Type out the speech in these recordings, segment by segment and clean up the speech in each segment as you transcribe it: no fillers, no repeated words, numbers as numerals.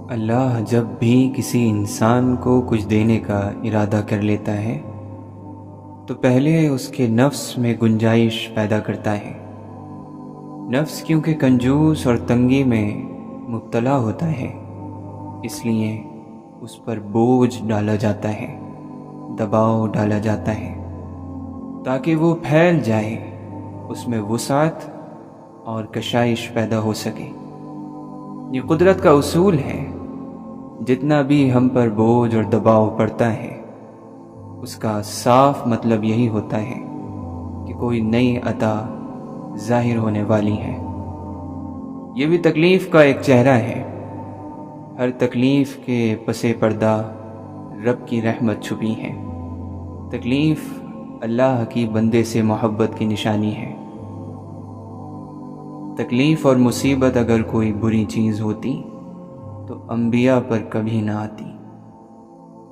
اللہ جب بھی کسی انسان کو کچھ دینے کا ارادہ کر لیتا ہے تو پہلے اس کے نفس میں گنجائش پیدا کرتا ہے۔ نفس کیونکہ کنجوس اور تنگی میں مبتلا ہوتا ہے، اس لیے اس پر بوجھ ڈالا جاتا ہے، دباؤ ڈالا جاتا ہے تاکہ وہ پھیل جائے، اس میں وسعت اور کشائش پیدا ہو سکے۔ یہ قدرت کا اصول ہے۔ جتنا بھی ہم پر بوجھ اور دباؤ پڑتا ہے اس کا صاف مطلب یہی ہوتا ہے کہ کوئی نئی عطا ظاہر ہونے والی ہے۔ یہ بھی تکلیف کا ایک چہرہ ہے۔ ہر تکلیف کے پس پردہ رب کی رحمت چھپی ہے۔ تکلیف اللہ کی بندے سے محبت کی نشانی ہے۔ تکلیف اور مصیبت اگر کوئی بری چیز ہوتی تو انبیاء پر کبھی نہ آتی۔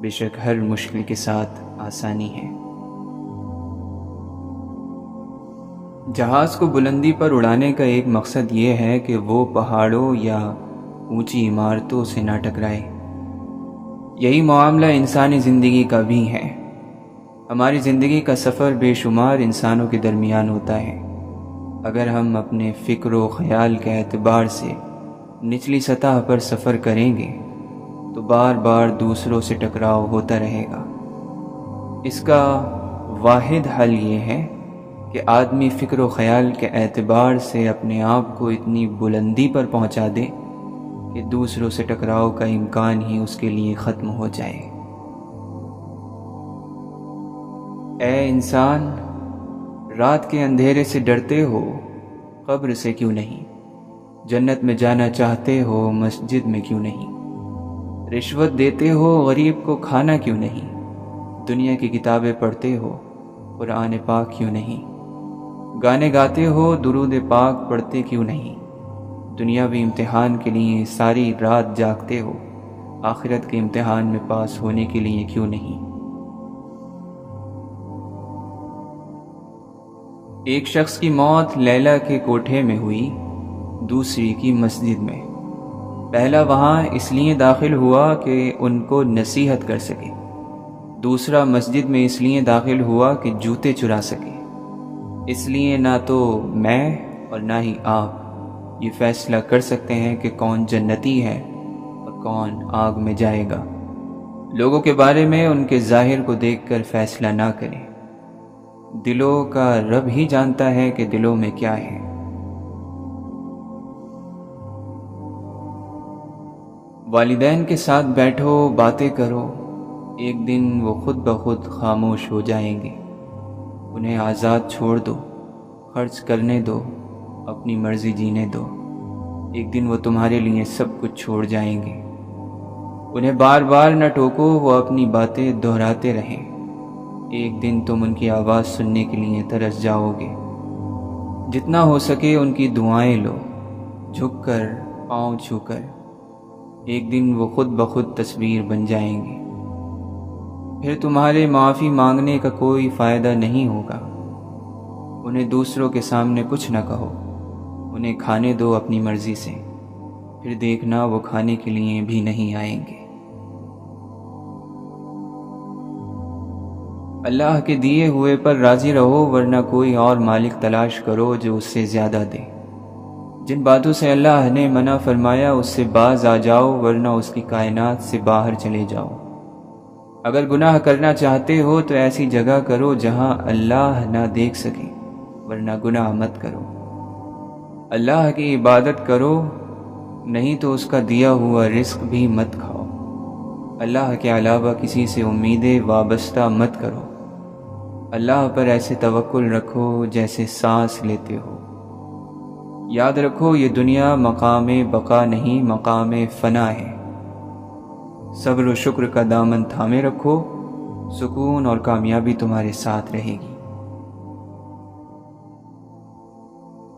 بے شک ہر مشکل کے ساتھ آسانی ہے۔ جہاز کو بلندی پر اڑانے کا ایک مقصد یہ ہے کہ وہ پہاڑوں یا اونچی عمارتوں سے نہ ٹکرائے۔ یہی معاملہ انسانی زندگی کا بھی ہے۔ ہماری زندگی کا سفر بے شمار انسانوں کے درمیان ہوتا ہے۔ اگر ہم اپنے فکر و خیال کے اعتبار سے نچلی سطح پر سفر کریں گے تو بار بار دوسروں سے ٹکراؤ ہوتا رہے گا۔ اس کا واحد حل یہ ہے کہ آدمی فکر و خیال کے اعتبار سے اپنے آپ کو اتنی بلندی پر پہنچا دے کہ دوسروں سے ٹکراؤ کا امکان ہی اس کے لیے ختم ہو جائے۔ اے انسان، رات کے اندھیرے سے ڈرتے ہو، قبر سے کیوں نہیں؟ جنت میں جانا چاہتے ہو، مسجد میں کیوں نہیں؟ رشوت دیتے ہو، غریب کو کھانا کیوں نہیں؟ دنیا کی کتابیں پڑھتے ہو، قرآن پاک کیوں نہیں؟ گانے گاتے ہو، درود پاک پڑھتے کیوں نہیں؟ دنیاوی امتحان کے لیے ساری رات جاگتے ہو، آخرت کے امتحان میں پاس ہونے کے لیے کیوں نہیں؟ ایک شخص کی موت لیلا کے کوٹھے میں ہوئی، دوسری کی مسجد میں۔ پہلا وہاں اس لیے داخل ہوا کہ ان کو نصیحت کر سکے، دوسرا مسجد میں اس لیے داخل ہوا کہ جوتے چرا سکے۔ اس لیے نہ تو میں اور نہ ہی آپ یہ فیصلہ کر سکتے ہیں کہ کون جنتی ہے اور کون آگ میں جائے گا۔ لوگوں کے بارے میں ان کے ظاہر کو دیکھ کر فیصلہ نہ کریں۔ دلوں کا رب ہی جانتا ہے کہ دلوں میں کیا ہے۔ والدین کے ساتھ بیٹھو، باتیں کرو، ایک دن وہ خود بخود خاموش ہو جائیں گے۔ انہیں آزاد چھوڑ دو، خرچ کرنے دو، اپنی مرضی جینے دو۔ ایک دن وہ تمہارے لیے سب کچھ چھوڑ جائیں گے۔ انہیں بار بار نہ ٹوکو، وہ اپنی باتیں دہراتے رہیں۔ ایک دن تم ان کی آواز سننے کے لیے ترس جاؤ گے۔ جتنا ہو سکے ان کی دعائیں لو، جھک کر، پاؤں چھو کر۔ ایک دن وہ خود بخود تصویر بن جائیں گے۔ پھر تمہارے معافی مانگنے کا کوئی فائدہ نہیں ہوگا۔ انہیں دوسروں کے سامنے کچھ نہ کہو، انہیں کھانے دو اپنی مرضی سے، پھر دیکھنا وہ کھانے کے لیے بھی نہیں آئیں گے۔ اللہ کے دیے ہوئے پر راضی رہو، ورنہ کوئی اور مالک تلاش کرو جو اس سے زیادہ دے۔ جن باتوں سے اللہ نے منع فرمایا اس سے باز آ جاؤ، ورنہ اس کی کائنات سے باہر چلے جاؤ۔ اگر گناہ کرنا چاہتے ہو تو ایسی جگہ کرو جہاں اللہ نہ دیکھ سکے، ورنہ گناہ مت کرو۔ اللہ کی عبادت کرو، نہیں تو اس کا دیا ہوا رزق بھی مت کھاؤ۔ اللہ کے علاوہ کسی سے امیدیں وابستہ مت کرو۔ اللہ پر ایسے توکل رکھو جیسے سانس لیتے ہو۔ یاد رکھو یہ دنیا مقام بقا نہیں، مقام فنا ہے۔ صبر و شکر کا دامن تھامے رکھو، سکون اور کامیابی تمہارے ساتھ رہے گی۔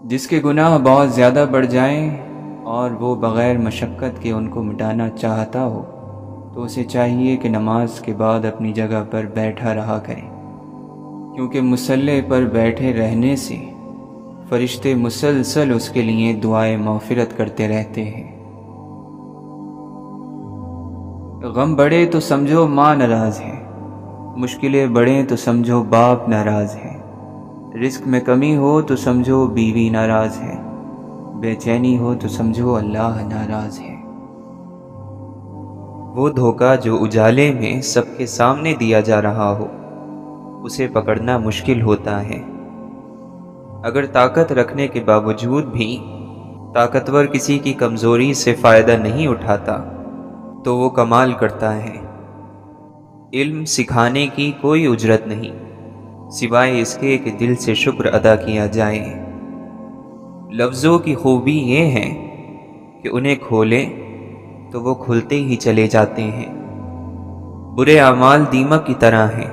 جس کے گناہ بہت زیادہ بڑھ جائیں اور وہ بغیر مشقت کے ان کو مٹانا چاہتا ہو تو اسے چاہیے کہ نماز کے بعد اپنی جگہ پر بیٹھا رہا کرے، کیونکہ مصلی پر بیٹھے رہنے سے فرشتے مسلسل اس کے لیے دعائے مغفرت کرتے رہتے ہیں۔ غم بڑھے تو سمجھو ماں ناراض ہے، مشکلیں بڑھیں تو سمجھو باپ ناراض ہے، رزق میں کمی ہو تو سمجھو بیوی ناراض ہے، بے چینی ہو تو سمجھو اللہ ناراض ہے۔ وہ دھوکہ جو اجالے میں سب کے سامنے دیا جا رہا ہو، اسے پکڑنا مشکل ہوتا ہے۔ اگر طاقت رکھنے کے باوجود بھی طاقتور کسی کی کمزوری سے فائدہ نہیں اٹھاتا تو وہ کمال کرتا ہے۔ علم سکھانے کی کوئی اجرت نہیں سوائے اس کے کہ دل سے شکر ادا کیا جائے۔ لفظوں کی خوبی یہ ہے کہ انہیں کھولیں تو وہ کھلتے ہی چلے جاتے ہیں۔ برے اعمال دیمک کی طرح ہیں،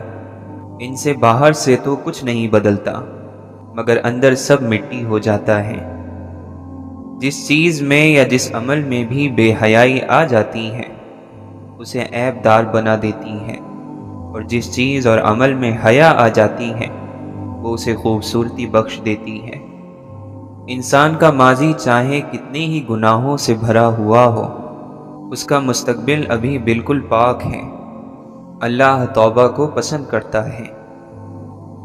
ان سے باہر سے تو کچھ نہیں بدلتا مگر اندر سب مٹی ہو جاتا ہے۔ جس چیز میں یا جس عمل میں بھی بے حیائی آ جاتی ہے اسے عیب دار بنا دیتی ہے، اور جس چیز اور عمل میں حیا آ جاتی ہے وہ اسے خوبصورتی بخش دیتی ہے۔ انسان کا ماضی چاہے کتنے ہی گناہوں سے بھرا ہوا ہو، اس کا مستقبل ابھی بالکل پاک ہے۔ اللہ توبہ کو پسند کرتا ہے۔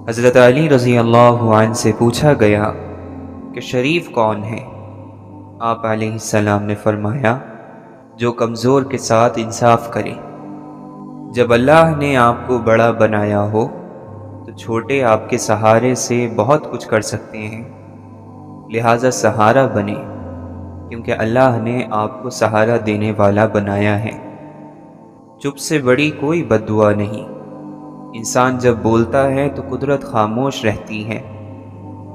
حضرت علی رضی اللہ عنہ سے پوچھا گیا کہ شریف کون ہے؟ آپ علیہ السلام نے فرمایا، جو کمزور کے ساتھ انصاف کرے۔ جب اللہ نے آپ کو بڑا بنایا ہو تو چھوٹے آپ کے سہارے سے بہت کچھ کر سکتے ہیں، لہٰذا سہارا بنے، کیونکہ اللہ نے آپ کو سہارا دینے والا بنایا ہے۔ چپ سے بڑی کوئی بد دعا نہیں۔ انسان جب بولتا ہے تو قدرت خاموش رہتی ہے،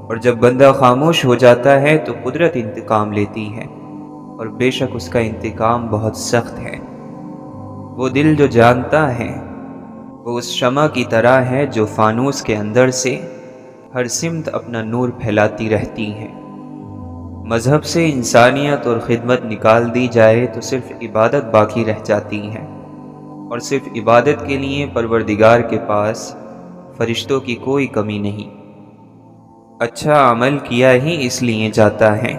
اور جب بندہ خاموش ہو جاتا ہے تو قدرت انتقام لیتی ہے، اور بے شک اس کا انتقام بہت سخت ہے۔ وہ دل جو جانتا ہے وہ اس شمع کی طرح ہے جو فانوس کے اندر سے ہر سمت اپنا نور پھیلاتی رہتی ہے۔ مذہب سے انسانیت اور خدمت نکال دی جائے تو صرف عبادت باقی رہ جاتی ہے، اور صرف عبادت کے لیے پروردگار کے پاس فرشتوں کی کوئی کمی نہیں۔ اچھا عمل کیا ہی اس لیے جاتا ہے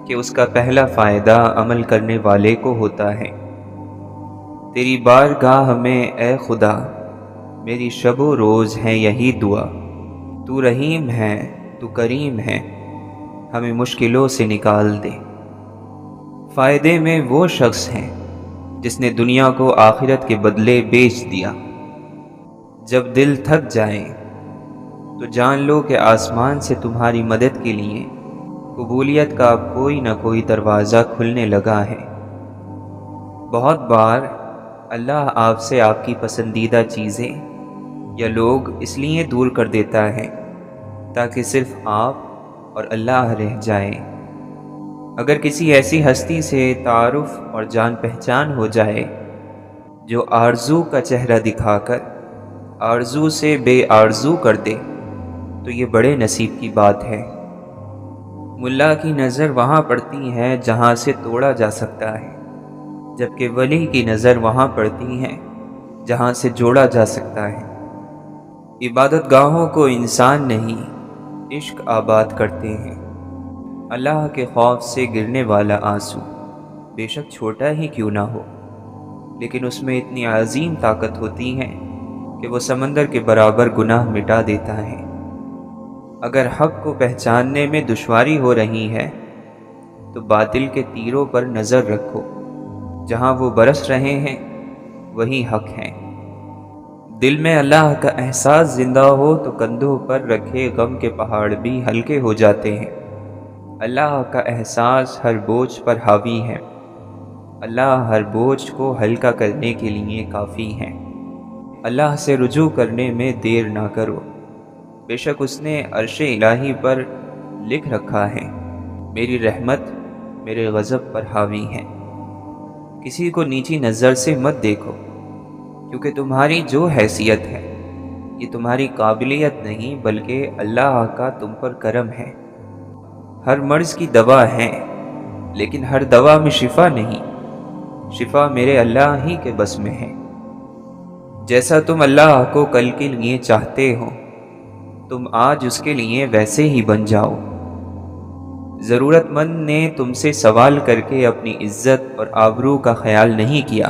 کہ اس کا پہلا فائدہ عمل کرنے والے کو ہوتا ہے۔ تیری بارگاہ میں اے خدا میری شب و روز ہے یہی دعا، تو رحیم ہے تو کریم ہے، ہمیں مشکلوں سے نکال دے۔ فائدے میں وہ شخص ہے جس نے دنیا کو آخرت کے بدلے بیچ دیا۔ جب دل تھک جائے تو جان لو کہ آسمان سے تمہاری مدد کے لیے قبولیت کا کوئی نہ کوئی دروازہ کھلنے لگا ہے۔ بہت بار اللہ آپ سے آپ کی پسندیدہ چیزیں یا لوگ اس لیے دور کر دیتا ہے تاکہ صرف آپ اور اللہ رہ جائیں۔ اگر کسی ایسی ہستی سے تعارف اور جان پہچان ہو جائے جو آرزو کا چہرہ دکھا کر آرزو سے بے آرزو کر دے تو یہ بڑے نصیب کی بات ہے۔ ملا کی نظر وہاں پڑتی ہے جہاں سے توڑا جا سکتا ہے، جبکہ ولی کی نظر وہاں پڑتی ہے جہاں سے جوڑا جا سکتا ہے۔ عبادت گاہوں کو انسان نہیں عشق آباد کرتے ہیں۔ اللہ کے خوف سے گرنے والا آنسو بے شک چھوٹا ہی کیوں نہ ہو، لیکن اس میں اتنی عظیم طاقت ہوتی ہے کہ وہ سمندر کے برابر گناہ مٹا دیتا ہے۔ اگر حق کو پہچاننے میں دشواری ہو رہی ہے تو باطل کے تیروں پر نظر رکھو، جہاں وہ برس رہے ہیں وہی حق ہے۔ دل میں اللہ کا احساس زندہ ہو تو کندھوں پر رکھے غم کے پہاڑ بھی ہلکے ہو جاتے ہیں۔ اللہ کا احساس ہر بوجھ پر حاوی ہے۔ اللہ ہر بوجھ کو ہلکا کرنے کے لیے کافی ہے۔ اللہ سے رجوع کرنے میں دیر نہ کرو، بے شک اس نے عرش الہی پر لکھ رکھا ہے، میری رحمت میرے غضب پر حاوی ہے۔ کسی کو نیچی نظر سے مت دیکھو، کیونکہ تمہاری جو حیثیت ہے یہ تمہاری قابلیت نہیں بلکہ اللہ کا تم پر کرم ہے۔ ہر مرض کی دوا ہے لیکن ہر دوا میں شفا نہیں، شفا میرے اللہ ہی کے بس میں ہے۔ جیسا تم اللہ کو کل کے لیے چاہتے ہو تم آج اس کے لیے ویسے ہی بن جاؤ۔ ضرورت مند نے تم سے سوال کر کے اپنی عزت اور آبرو کا خیال نہیں کیا،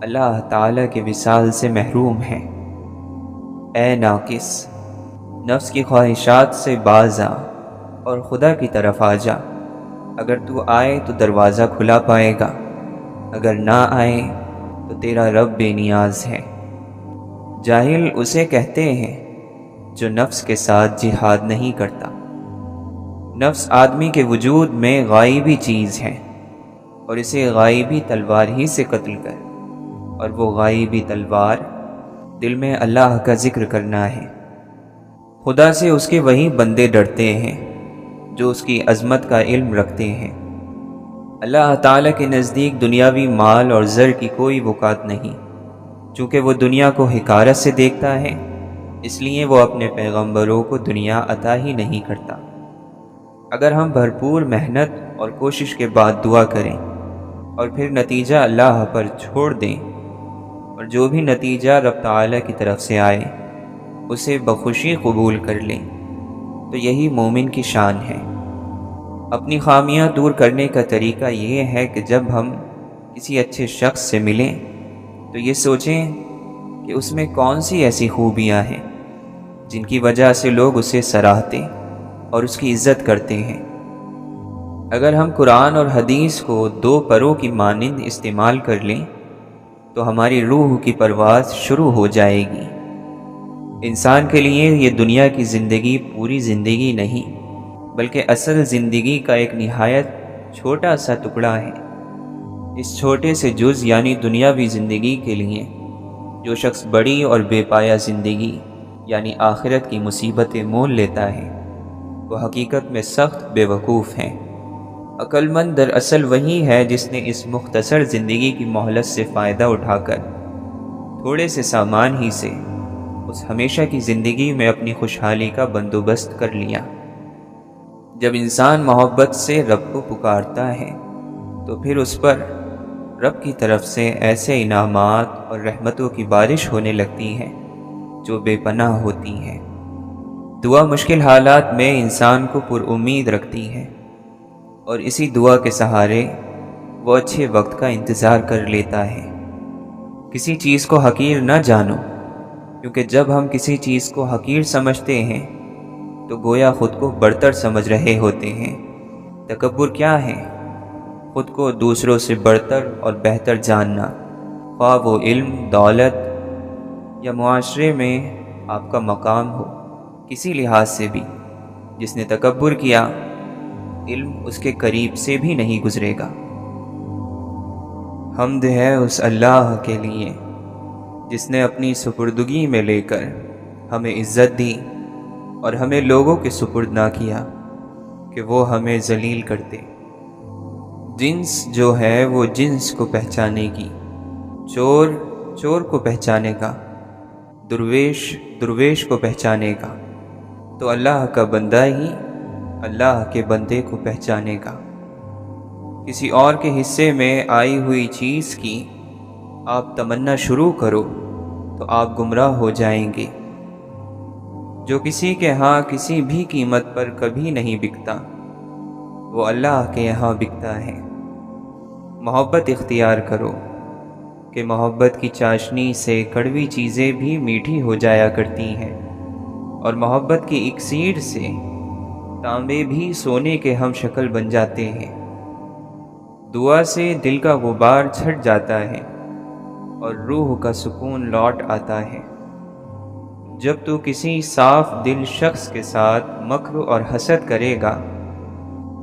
اللہ تعالیٰ کے وصال سے محروم ہیں۔ اے ناقص، نفس کی خواہشات سے باز آ اور خدا کی طرف آ جا۔ اگر تو آئے تو دروازہ کھلا پائے گا، اگر نہ آئے تو تیرا رب بے نیاز ہے۔ جاہل اسے کہتے ہیں جو نفس کے ساتھ جہاد نہیں کرتا۔ نفس آدمی کے وجود میں غائبی چیز ہے، اور اسے غائبی تلوار ہی سے قتل کر، اور وہ غائبی تلوار دل میں اللہ کا ذکر کرنا ہے۔ خدا سے اس کے وہی بندے ڈرتے ہیں جو اس کی عظمت کا علم رکھتے ہیں۔ اللہ تعالیٰ کے نزدیک دنیاوی مال اور زر کی کوئی وقعت نہیں، چونکہ وہ دنیا کو حقارت سے دیکھتا ہے، اس لیے وہ اپنے پیغمبروں کو دنیا عطا ہی نہیں کرتا۔ اگر ہم بھرپور محنت اور کوشش کے بعد دعا کریں اور پھر نتیجہ اللہ پر چھوڑ دیں، اور جو بھی نتیجہ رب تعالیٰ کی طرف سے آئے اسے بخوشی قبول کر لیں، تو یہی مومن کی شان ہے۔ اپنی خامیاں دور کرنے کا طریقہ یہ ہے کہ جب ہم کسی اچھے شخص سے ملیں تو یہ سوچیں کہ اس میں کون سی ایسی خوبیاں ہیں جن کی وجہ سے لوگ اسے سراہتے اور اس کی عزت کرتے ہیں۔ اگر ہم قرآن اور حدیث کو دو پروں کی مانند استعمال کر لیں تو ہماری روح کی پرواز شروع ہو جائے گی۔ انسان کے لیے یہ دنیا کی زندگی پوری زندگی نہیں، بلکہ اصل زندگی کا ایک نہایت چھوٹا سا ٹکڑا ہے۔ اس چھوٹے سے جز یعنی دنیاوی زندگی کے لیے جو شخص بڑی اور بے پایہ زندگی یعنی آخرت کی مصیبتیں مول لیتا ہے، وہ حقیقت میں سخت بے وقوف ہیں۔ عقل مند دراصل وہی ہے جس نے اس مختصر زندگی کی مہلت سے فائدہ اٹھا کر تھوڑے سے سامان ہی سے اس ہمیشہ کی زندگی میں اپنی خوشحالی کا بندوبست کر لیا۔ جب انسان محبت سے رب کو پکارتا ہے تو پھر اس پر رب کی طرف سے ایسے انعامات اور رحمتوں کی بارش ہونے لگتی ہے جو بے پناہ ہوتی ہیں۔ دعا مشکل حالات میں انسان کو پر امید رکھتی ہے، اور اسی دعا کے سہارے وہ اچھے وقت کا انتظار کر لیتا ہے۔ کسی چیز کو حقیر نہ جانو، کیونکہ جب ہم کسی چیز کو حقیر سمجھتے ہیں تو گویا خود کو برتر سمجھ رہے ہوتے ہیں۔ تکبر کیا ہے؟ خود کو دوسروں سے برتر اور بہتر جاننا، خواہ وہ علم، دولت یا معاشرے میں آپ کا مقام ہو، کسی لحاظ سے بھی۔ جس نے تکبر کیا، علم اس کے قریب سے بھی نہیں گزرے گا۔ حمد ہے اس اللہ کے لیے جس نے اپنی سپردگی میں لے کر ہمیں عزت دی اور ہمیں لوگوں کے سپرد نہ کیا کہ وہ ہمیں ذلیل کرتے۔ جنس جو ہے وہ جنس کو پہچانے کی، چور چور کو پہچانے کا، درویش درویش کو پہچانے کا، تو اللہ کا بندہ ہی اللہ کے بندے کو پہچانے گا۔ کسی اور کے حصے میں آئی ہوئی چیز کی آپ تمنا شروع کرو تو آپ گمراہ ہو جائیں گے۔ جو کسی کے ہاں کسی بھی قیمت پر کبھی نہیں بکتا، وہ اللہ کے یہاں بکتا ہے۔ محبت اختیار کرو کہ محبت کی چاشنی سے کڑوی چیزیں بھی میٹھی ہو جایا کرتی ہیں، اور محبت کی اکسیر سے تانبے بھی سونے کے ہم شکل بن جاتے ہیں۔ دعا سے دل کا غبار چھٹ جاتا ہے اور روح کا سکون لوٹ آتا ہے۔ جب تو کسی صاف دل شخص کے ساتھ مکر اور حسد کرے گا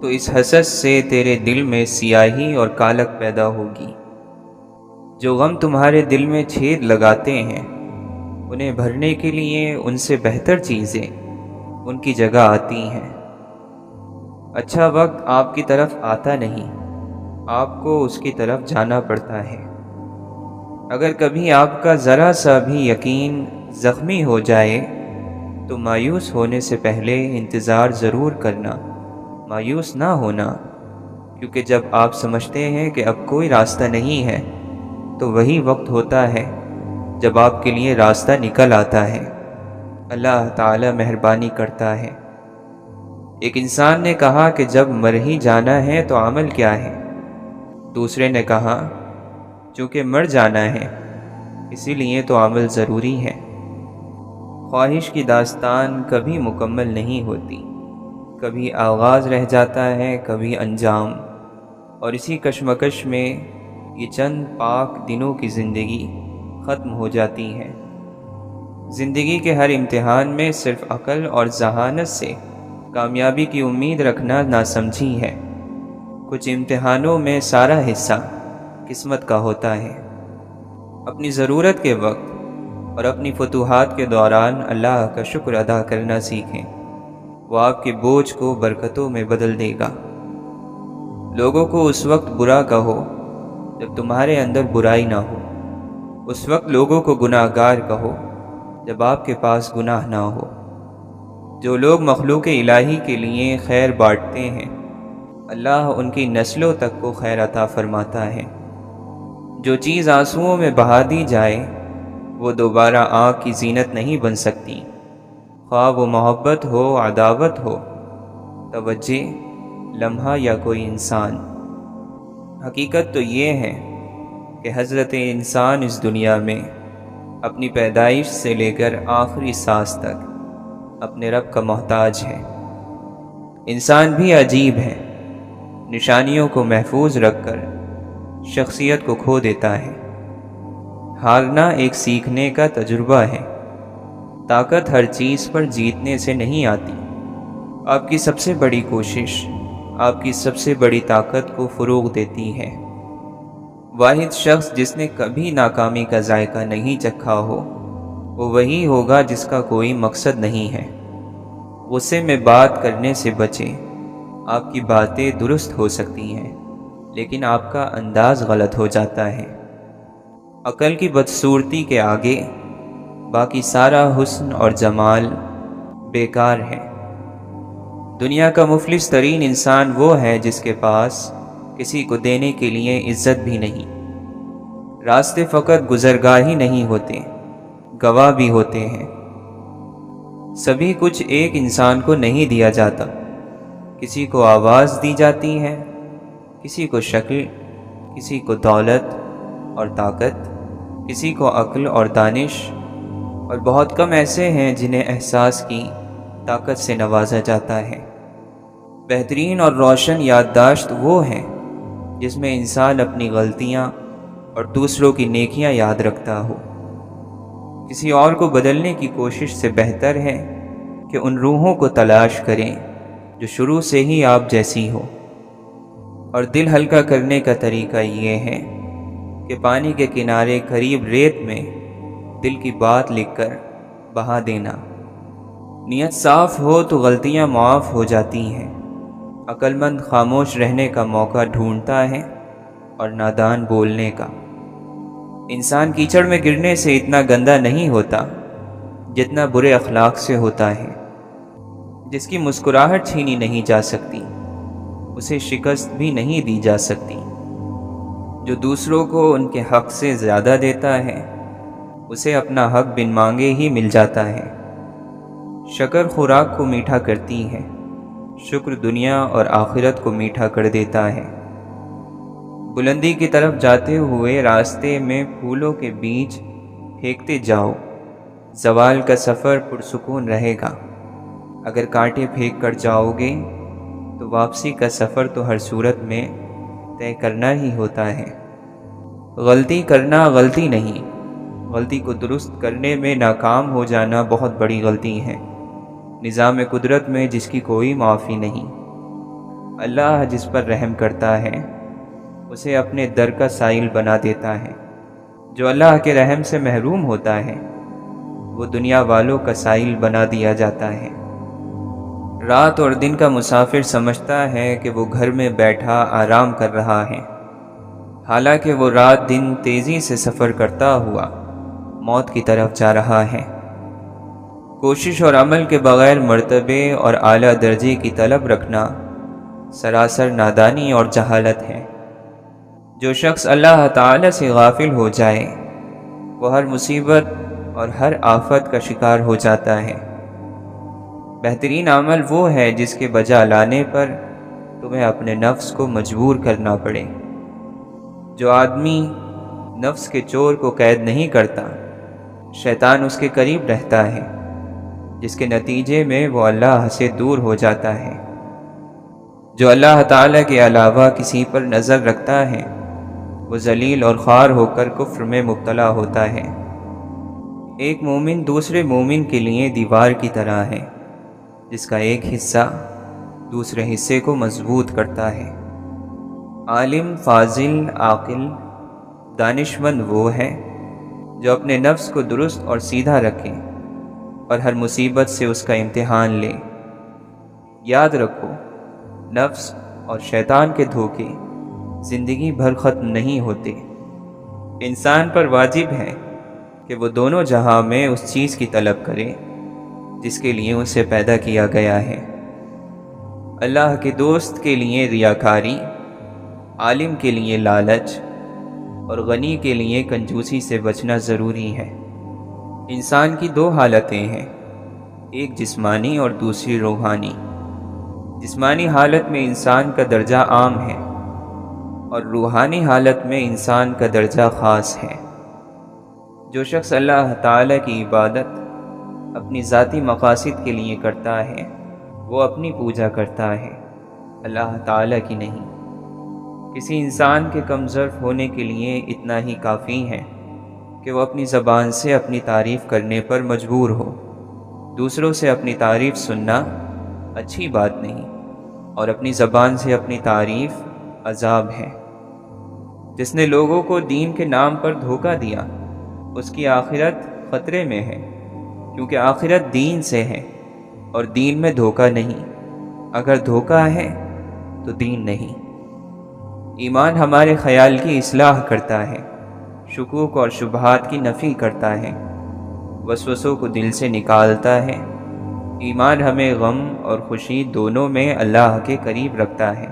تو اس حسد سے تیرے دل میں سیاہی اور کالک پیدا ہوگی۔ جو غم تمہارے دل میں چھید لگاتے ہیں، انہیں بھرنے کے لیے ان سے بہتر چیزیں ان کی جگہ آتی ہیں۔ اچھا وقت آپ کی طرف آتا نہیں، آپ کو اس کی طرف جانا پڑتا ہے۔ اگر کبھی آپ کا ذرا سا بھی یقین زخمی ہو جائے تو مایوس ہونے سے پہلے انتظار ضرور کرنا، مایوس نہ ہونا، کیونکہ جب آپ سمجھتے ہیں کہ اب کوئی راستہ نہیں ہے تو وہی وقت ہوتا ہے جب آپ کے لیے راستہ نکل آتا ہے۔ اللہ تعالی مہربانی کرتا ہے۔ ایک انسان نے کہا کہ جب مر ہی جانا ہے تو عمل کیا ہے؟ دوسرے نے کہا چونکہ مر جانا ہے اسی لیے تو عمل ضروری ہے۔ خواہش کی داستان کبھی مکمل نہیں ہوتی، کبھی آغاز رہ جاتا ہے کبھی انجام، اور اسی کشمکش میں یہ چند پاک دنوں کی زندگی ختم ہو جاتی ہے۔ زندگی کے ہر امتحان میں صرف عقل اور ذہانت سے کامیابی کی امید رکھنا ناسمجھی ہے۔ کچھ امتحانوں میں سارا حصہ قسمت کا ہوتا ہے۔ اپنی ضرورت کے وقت اور اپنی فتوحات کے دوران اللہ کا شکر ادا کرنا سیکھیں، وہ آپ کے بوجھ کو برکتوں میں بدل دے گا۔ لوگوں کو اس وقت برا کہو جب تمہارے اندر برائی نہ ہو، اس وقت لوگوں کو گناہ گار کہو جب آپ کے پاس گناہ نہ ہو۔ جو لوگ مخلوق الہی کے لیے خیر بانٹتے ہیں، اللہ ان کی نسلوں تک کو خیر عطا فرماتا ہے۔ جو چیز آنسوؤں میں بہا دی جائے وہ دوبارہ آنکھ کی زینت نہیں بن سکتی، خواہ وہ محبت ہو، عداوت ہو، توجہ، لمحہ یا کوئی انسان۔ حقیقت تو یہ ہے کہ حضرت انسان اس دنیا میں اپنی پیدائش سے لے کر آخری سانس تک اپنے رب کا محتاج ہے۔ انسان بھی عجیب ہے، نشانیوں کو محفوظ رکھ کر شخصیت کو کھو دیتا ہے۔ ہارنا ایک سیکھنے کا تجربہ ہے۔ طاقت ہر چیز پر جیتنے سے نہیں آتی۔ آپ کی سب سے بڑی کوشش آپ کی سب سے بڑی طاقت کو فروغ دیتی ہے۔ واحد شخص جس نے کبھی ناکامی کا ذائقہ نہیں چکھا ہو وہ وہی ہوگا جس کا کوئی مقصد نہیں ہے۔ غصے میں بات کرنے سے بچیں۔ آپ کی باتیں درست ہو سکتی ہیں لیکن آپ کا انداز غلط ہو جاتا ہے۔ عقل کی بدصورتی کے آگے باقی سارا حسن اور جمال بیکار ہے۔ دنیا کا مفلس ترین انسان وہ ہے جس کے پاس کسی کو دینے کے لیے عزت بھی نہیں۔ راستے فقط گزرگاہ ہی نہیں ہوتے، گواہ بھی ہوتے ہیں۔ سبھی کچھ ایک انسان کو نہیں دیا جاتا۔ کسی کو آواز دی جاتی ہے، کسی کو شکل، کسی کو دولت اور طاقت، کسی کو عقل اور دانش، اور بہت کم ایسے ہیں جنہیں احساس کی طاقت سے نوازا جاتا ہے۔ بہترین اور روشن یادداشت وہ ہے جس میں انسان اپنی غلطیاں اور دوسروں کی نیکیاں یاد رکھتا ہو۔ کسی اور کو بدلنے کی کوشش سے بہتر ہے کہ ان روحوں کو تلاش کریں جو شروع سے ہی آپ جیسی ہو۔ اور دل ہلکا کرنے کا طریقہ یہ ہے کہ پانی کے کنارے قریب ریت میں دل کی بات لکھ کر بہا دینا۔ نیت صاف ہو تو غلطیاں معاف ہو جاتی ہیں۔ عقل مند خاموش رہنے کا موقع ڈھونڈتا ہے اور نادان بولنے کا۔ انسان کیچڑ میں گرنے سے اتنا گندا نہیں ہوتا جتنا برے اخلاق سے ہوتا ہے۔ جس کی مسکراہٹ چھینی نہیں جا سکتی اسے شکست بھی نہیں دی جا سکتی۔ جو دوسروں کو ان کے حق سے زیادہ دیتا ہے اسے اپنا حق بن مانگے ہی مل جاتا ہے۔ شکر خوراک کو میٹھا کرتی ہے، شکر دنیا اور آخرت کو میٹھا کر دیتا ہے۔ بلندی کی طرف جاتے ہوئے راستے میں پھولوں کے بیج پھینکتے جاؤ، زوال کا سفر پرسکون رہے گا۔ اگر کانٹے پھینک کر جاؤ گے تو واپسی کا سفر تو ہر صورت میں طے کرنا ہی ہوتا ہے۔ غلطی کرنا غلطی نہیں، غلطی کو درست کرنے میں ناکام ہو جانا بہت بڑی غلطی ہے۔ نظام قدرت میں جس کی کوئی معافی نہیں۔ اللہ جس پر رحم کرتا ہے اسے اپنے در کا سائل بنا دیتا ہے۔ جو اللہ کے رحم سے محروم ہوتا ہے وہ دنیا والوں کا سائل بنا دیا جاتا ہے۔ رات اور دن کا مسافر سمجھتا ہے کہ وہ گھر میں بیٹھا آرام کر رہا ہے، حالانکہ وہ رات دن تیزی سے سفر کرتا ہوا موت کی طرف جا رہا ہے۔ کوشش اور عمل کے بغیر مرتبے اور اعلیٰ درجے کی طلب رکھنا سراسر نادانی اور جہالت ہے۔ جو شخص اللہ تعالی سے غافل ہو جائے وہ ہر مصیبت اور ہر آفت کا شکار ہو جاتا ہے۔ بہترین عمل وہ ہے جس کے بجا لانے پر تمہیں اپنے نفس کو مجبور کرنا پڑے۔ جو آدمی نفس کے چور کو قید نہیں کرتا، شیطان اس کے قریب رہتا ہے، جس کے نتیجے میں وہ اللہ سے دور ہو جاتا ہے۔ جو اللہ تعالیٰ کے علاوہ کسی پر نظر رکھتا ہے وہ ذلیل اور خوار ہو کر کفر میں مبتلا ہوتا ہے۔ ایک مومن دوسرے مومن کے لیے دیوار کی طرح ہے، جس کا ایک حصہ دوسرے حصے کو مضبوط کرتا ہے۔ عالم، فاضل، عاقل، دانش مند وہ ہے جو اپنے نفس کو درست اور سیدھا رکھے اور ہر مصیبت سے اس کا امتحان لے۔ یاد رکھو، نفس اور شیطان کے دھوکے زندگی بھر ختم نہیں ہوتے۔ انسان پر واجب ہے کہ وہ دونوں جہاں میں اس چیز کی طلب کرے جس کے لیے اسے پیدا کیا گیا ہے۔ اللہ کے دوست کے لیے ریاکاری، عالم کے لیے لالچ اور غنی کے لیے کنجوسی سے بچنا ضروری ہے۔ انسان کی دو حالتیں ہیں، ایک جسمانی اور دوسری روحانی۔ جسمانی حالت میں انسان کا درجہ عام ہے اور روحانی حالت میں انسان کا درجہ خاص ہے۔ جو شخص اللہ تعالیٰ کی عبادت اپنی ذاتی مقاصد کے لیے کرتا ہے وہ اپنی پوجا کرتا ہے، اللہ تعالیٰ کی نہیں۔ کسی انسان کے کم ظرف ہونے کے لیے اتنا ہی کافی ہے کہ وہ اپنی زبان سے اپنی تعریف کرنے پر مجبور ہو۔ دوسروں سے اپنی تعریف سننا اچھی بات نہیں، اور اپنی زبان سے اپنی تعریف عذاب ہے۔ جس نے لوگوں کو دین کے نام پر دھوکہ دیا اس کی آخرت خطرے میں ہے، کیونکہ آخرت دین سے ہے اور دین میں دھوکہ نہیں۔ اگر دھوکہ ہے تو دین نہیں۔ ایمان ہمارے خیال کی اصلاح کرتا ہے، شکوک اور شبہات کی نفی کرتا ہے، وسوسوں کو دل سے نکالتا ہے۔ ایمان ہمیں غم اور خوشی دونوں میں اللہ کے قریب رکھتا ہے۔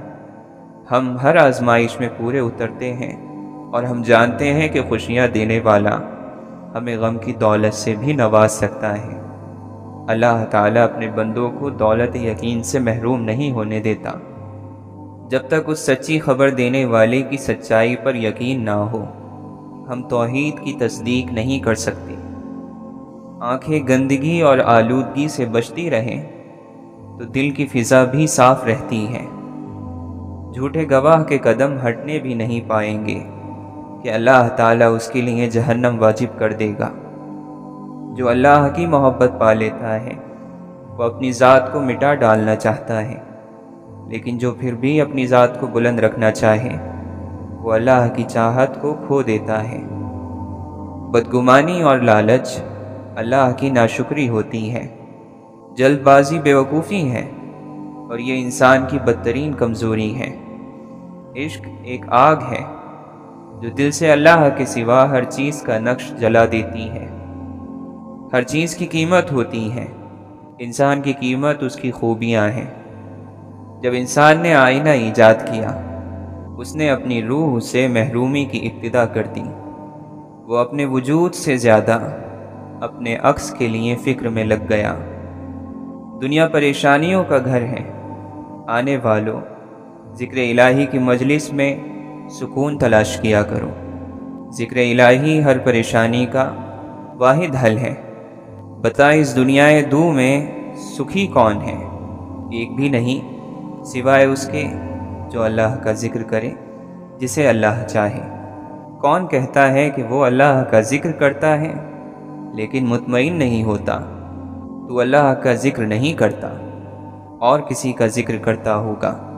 ہم ہر آزمائش میں پورے اترتے ہیں اور ہم جانتے ہیں کہ خوشیاں دینے والا ہمیں غم کی دولت سے بھی نواز سکتا ہے۔ اللہ تعالیٰ اپنے بندوں کو دولت یقین سے محروم نہیں ہونے دیتا جب تک اس سچی خبر دینے والے کی سچائی پر یقین نہ ہو۔ ہم توحید کی تصدیق نہیں کر سکتے۔ آنکھیں گندگی اور آلودگی سے بچتی رہیں تو دل کی فضا بھی صاف رہتی ہے۔ جھوٹے گواہ کے قدم ہٹنے بھی نہیں پائیں گے کہ اللہ تعالیٰ اس کے لیے جہنم واجب کر دے گا۔ جو اللہ کی محبت پا لیتا ہے وہ اپنی ذات کو مٹا ڈالنا چاہتا ہے، لیکن جو پھر بھی اپنی ذات کو بلند رکھنا چاہے وہ اللہ کی چاہت کو کھو دیتا ہے۔ بدگمانی اور لالچ اللہ کی ناشکری ہوتی ہے۔ جلد بازی بیوقوفی ہے اور یہ انسان کی بدترین کمزوری ہے۔ عشق ایک آگ ہے جو دل سے اللہ کے سوا ہر چیز کا نقش جلا دیتی ہے۔ ہر چیز کی قیمت ہوتی ہے، انسان کی قیمت اس کی خوبیاں ہیں۔ جب انسان نے آئینہ ایجاد کیا اس نے اپنی روح سے محرومی کی ابتدا کر دی۔ وہ اپنے وجود سے زیادہ اپنے عکس کے لیے فکر میں لگ گیا۔ دنیا پریشانیوں کا گھر ہے، آنے والوں ذکر الہی کی مجلس میں سکون تلاش کیا کرو۔ ذکر الہی ہر پریشانی کا واحد حل ہے۔ بتا اس دنیا دو میں سکھی کون ہے؟ ایک بھی نہیں سوائے اس کے جو اللہ کا ذکر کرے جسے اللہ چاہے۔ کون کہتا ہے کہ وہ اللہ کا ذکر کرتا ہے لیکن مطمئن نہیں ہوتا؟ تو اللہ کا ذکر نہیں کرتا اور کسی کا ذکر کرتا ہوگا۔